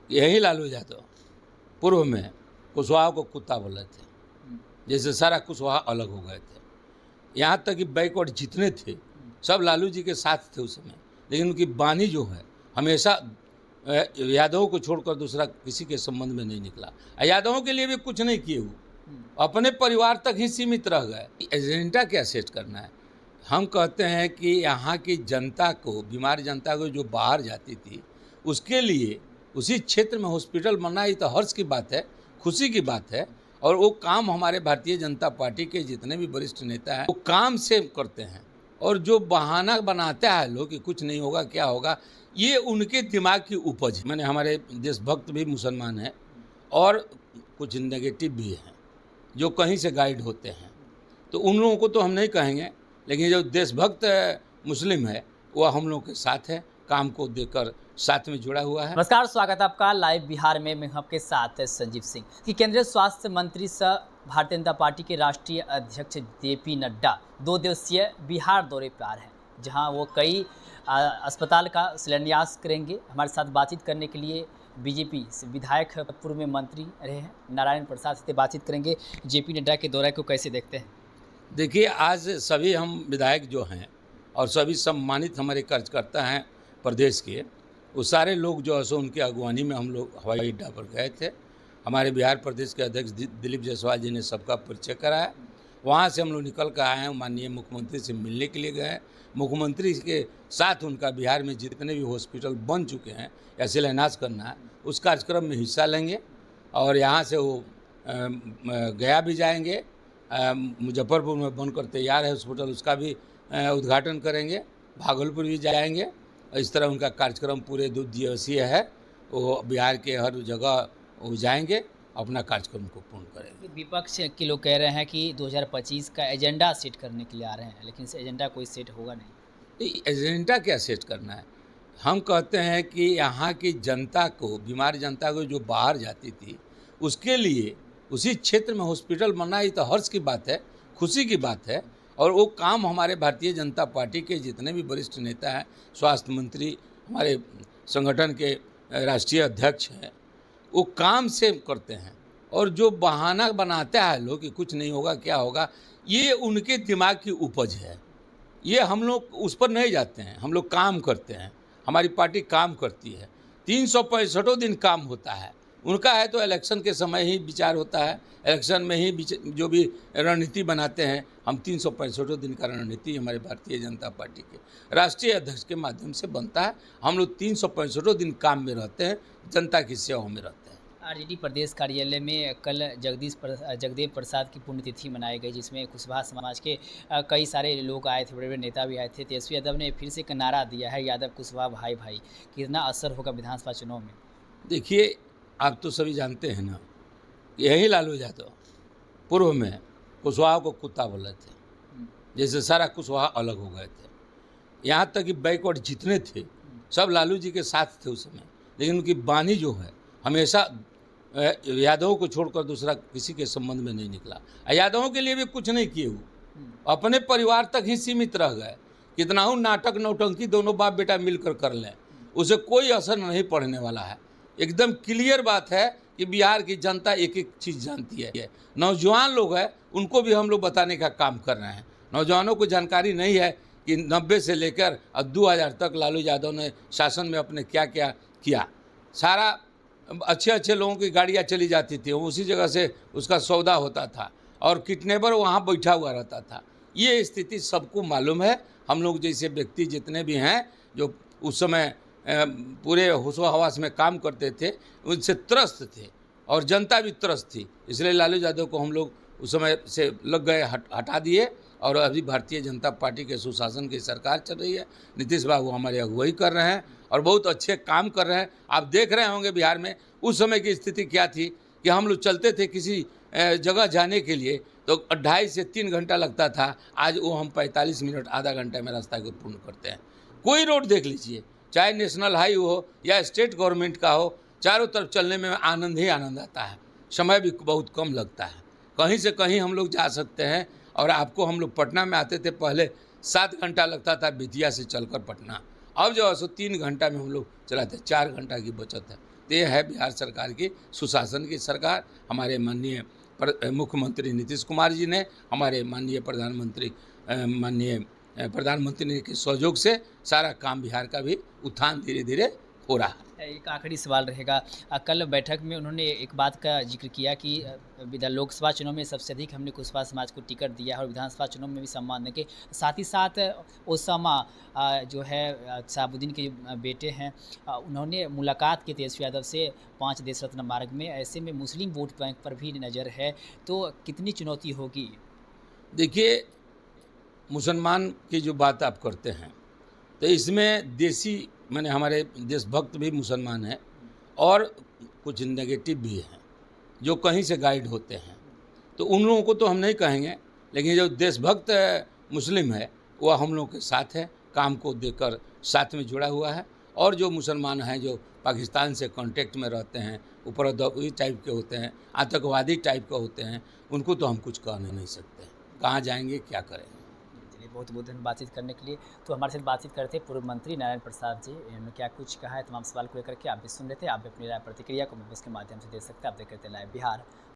यही लालू यादव पूर्व में कुशवाहा को कुत्ता बोले थे, जैसे सारा कुशवाहा अलग हो गए थे। यहाँ तक कि बैकवर्ड जितने थे सब लालू जी के साथ थे उस समय, लेकिन उनकी वाणी जो है हमेशा यादवों को छोड़कर दूसरा किसी के संबंध में नहीं निकला। यादवों के लिए भी कुछ नहीं किए, वो अपने परिवार तक ही सीमित रह गए। एजेंडा क्या सेट करना है? हम कहते हैं कि यहाँ की जनता को, बीमार जनता को जो बाहर जाती थी, उसके लिए उसी क्षेत्र में हॉस्पिटल बनना, ये तो हर्ष की बात है, खुशी की बात है। और वो काम हमारे भारतीय जनता पार्टी के जितने भी वरिष्ठ नेता हैं वो काम से करते हैं। और जो बहाना बनाता है लोग कि कुछ नहीं होगा, क्या होगा, ये उनके दिमाग की उपज है। मैंने हमारे देशभक्त भी मुसलमान हैं और कुछ नेगेटिव भी हैं जो कहीं से गाइड होते हैं, तो उन लोगों को तो हम नहीं कहेंगे, लेकिन जो देशभक्त मुस्लिम है वह हम लोगों के साथ है, काम को देकर साथ में जुड़ा हुआ है। नमस्कार, स्वागत है आपका लाइव बिहार में। मैं आपके साथ संजीव सिंह। कि केंद्रीय स्वास्थ्य मंत्री सह भारतीय जनता पार्टी के राष्ट्रीय अध्यक्ष जेपी नड्डा 2 दिवसीय बिहार दौरे पर आ रहे हैं, जहां वो कई अस्पताल का शिलान्यास करेंगे। हमारे साथ बातचीत करने के लिए बीजेपी से विधायक पूर्व में मंत्री रहे हैं नारायण प्रसाद से बातचीत करेंगे। जेपी नड्डा के दौरे को कैसे देखते हैं? देखिए, आज सभी हम विधायक जो हैं और सभी सम्मानित हमारे कार्यकर्ता हैं प्रदेश के, वो सारे लोग जो है सो उनकी अगवानी में हम लोग हवाई अड्डा पर गए थे। हमारे बिहार प्रदेश के अध्यक्ष दिलीप जायसवाल जी ने सबका परिचय कराया। वहाँ से हम लोग निकल कर आए हैं, माननीय मुख्यमंत्री से मिलने के लिए गए। मुख्यमंत्री के साथ उनका बिहार में जितने भी हॉस्पिटल बन चुके हैं या शिलान्यास करना है, उस कार्यक्रम में हिस्सा लेंगे। और यहाँ से वो गया भी जाएंगे, मुजफ्फरपुर में बनकर तैयार है हॉस्पिटल, उसका भी उद्घाटन करेंगे, भागलपुर भी जाएंगे। इस तरह उनका कार्यक्रम पूरे 2 दिवसीय है। वो बिहार के हर जगह वो जाएंगे, अपना कार्यक्रम को पूर्ण करेंगे। विपक्ष के लोग कह रहे हैं कि 2025 का एजेंडा सेट करने के लिए आ रहे हैं, लेकिन इस एजेंडा कोई सेट होगा नहीं। एजेंडा क्या सेट करना है? हम कहते हैं कि यहाँ की जनता को, बीमार जनता को जो बाहर जाती थी, उसके लिए उसी क्षेत्र में हॉस्पिटल बनना, ये तो हर्ष की बात है, खुशी की बात है। और वो काम हमारे भारतीय जनता पार्टी के जितने भी वरिष्ठ नेता हैं, स्वास्थ्य मंत्री, हमारे संगठन के राष्ट्रीय अध्यक्ष हैं, वो काम से करते हैं। और जो बहाना बनाता है लोग कि कुछ नहीं होगा, क्या होगा, ये उनके दिमाग की उपज है। ये हम लोग उस पर नहीं जाते हैं, हम लोग काम करते हैं, हमारी पार्टी काम करती है। 365 दिन काम होता है। उनका है तो इलेक्शन के समय ही विचार होता है, इलेक्शन में ही जो भी रणनीति बनाते हैं। हम 365 दिन का रणनीति हमारे भारतीय जनता पार्टी के राष्ट्रीय अध्यक्ष के माध्यम से बनता है। हम लोग 365 दिन काम में रहते हैं, जनता की सेवा में रहते हैं। आरजेडी प्रदेश कार्यालय में कल जगदेव प्रसाद की पुण्यतिथि मनाई गई, जिसमें कुशवाहा समाज के कई सारे लोग आए थे, बड़े बड़े नेता भी आए थे। तेजस्वी यादव ने फिर से एक नारा दिया है, यादव कुशवाहा भाई भाई। कितना असर होगा विधानसभा चुनाव में? देखिए, आप तो सभी जानते हैं ना, यही लालू यादव पूर्व में कुशवाहा को कुत्ता बोले थे, जैसे सारा कुशवाहा अलग हो गए थे। यहाँ तक कि बैकवर्ड जितने थे सब लालू जी के साथ थे उस समय, लेकिन उनकी वाणी जो है हमेशा यादवों को छोड़कर दूसरा किसी के संबंध में नहीं निकला। यादवों के लिए भी कुछ नहीं किए, वो अपने परिवार तक ही सीमित रह गए। कितना हूँ नाटक नौटंकी दोनों बाप बेटा मिलकर कर लें, उसे कोई असर नहीं पड़ने वाला है। एकदम क्लियर बात है कि बिहार की जनता एक एक चीज़ जानती है। नौजवान लोग हैं, उनको भी हम लोग बताने का काम कर रहे हैं। नौजवानों को जानकारी नहीं है कि 90 से लेकर 2000 तक लालू यादव ने शासन में अपने क्या क्या किया। सारा अच्छे लोगों की गाड़ियाँ चली जाती थी, उसी जगह से उसका सौदा होता था और किडनैपर वहाँ बैठा हुआ रहता था। ये स्थिति सबको मालूम है। हम लोग जैसे व्यक्ति जितने भी हैं जो उस समय पूरे होशो हवास में काम करते थे, उनसे त्रस्त थे और जनता भी त्रस्त थी। इसलिए लालू यादव को हम लोग उस समय से लग गए, हटा दिए। और अभी भारतीय जनता पार्टी के सुशासन की सरकार चल रही है। नीतीश बाबू हमारे अगुवाई कर रहे हैं और बहुत अच्छे काम कर रहे हैं। आप देख रहे होंगे बिहार में उस समय की स्थिति क्या थी कि हम लोग चलते थे किसी जगह जाने के लिए तो 2.5 से 3 घंटा लगता था। आज वो हम 45 मिनट, आधा घंटा में रास्ता को पूर्ण करते हैं। कोई रोड देख लीजिए, चाहे नेशनल हाईवे हो या स्टेट गवर्नमेंट का हो, चारों तरफ चलने में आनंद ही आनंद आता है। समय भी बहुत कम लगता है, कहीं से कहीं हम लोग जा सकते हैं। और आपको हम लोग पटना में आते थे, पहले 7 घंटा लगता था बेतिया से चलकर पटना। अब जो है सो 3 घंटा में हम लोग चलाते, 4 घंटा की बचत है। तो ये है बिहार सरकार की सुशासन की सरकार। हमारे माननीय मुख्यमंत्री नीतीश कुमार जी ने, हमारे माननीय प्रधानमंत्री के सहयोग से सारा काम बिहार का भी उत्थान धीरे धीरे हो रहा है। एक आखिरी सवाल रहेगा। कल बैठक में उन्होंने एक बात का जिक्र किया कि लोकसभा चुनाव में सबसे अधिक हमने कुशवाहा समाज को टिकट दिया है और विधानसभा चुनाव में भी सम्मान देंगे। साथ ही साथ ओसामा जो है शहाबुद्दीन के बेटे हैं, उन्होंने मुलाकात की तेजस्वी यादव से 5 देश रत्न मार्ग में। ऐसे में मुस्लिम वोट बैंक पर भी नज़र है, तो कितनी चुनौती होगी? देखिए, मुसलमान की जो बात आप करते हैं तो इसमें देसी माने हमारे देशभक्त भी मुसलमान हैं और कुछ नेगेटिव भी हैं जो कहीं से गाइड होते हैं, तो उन लोगों को तो हम नहीं कहेंगे, लेकिन जो देशभक्त मुस्लिम है वह हम लोगों के साथ है, काम को देकर साथ में जुड़ा हुआ है। और जो मुसलमान हैं जो पाकिस्तान से कांटेक्ट में रहते हैं, उपद्रवी टाइप के होते हैं, आतंकवादी टाइप के होते हैं, उनको तो हम कुछ कह नहीं सकते, कहाँ जाएंगे क्या करेंगे। बहुत बहुत धन्यवाद बातचीत करने के लिए। तो हमारे साथ बातचीत करते पूर्व मंत्री नारायण प्रसाद जी। इन्होंने क्या कुछ कहा है तमाम सवाल को लेकर के आप भी सुन लेते हैं। आप भी अपनी राय प्रतिक्रिया को मेम्बर्स के माध्यम से दे सकते हैं। आप देख रहे थे लाइव बिहार।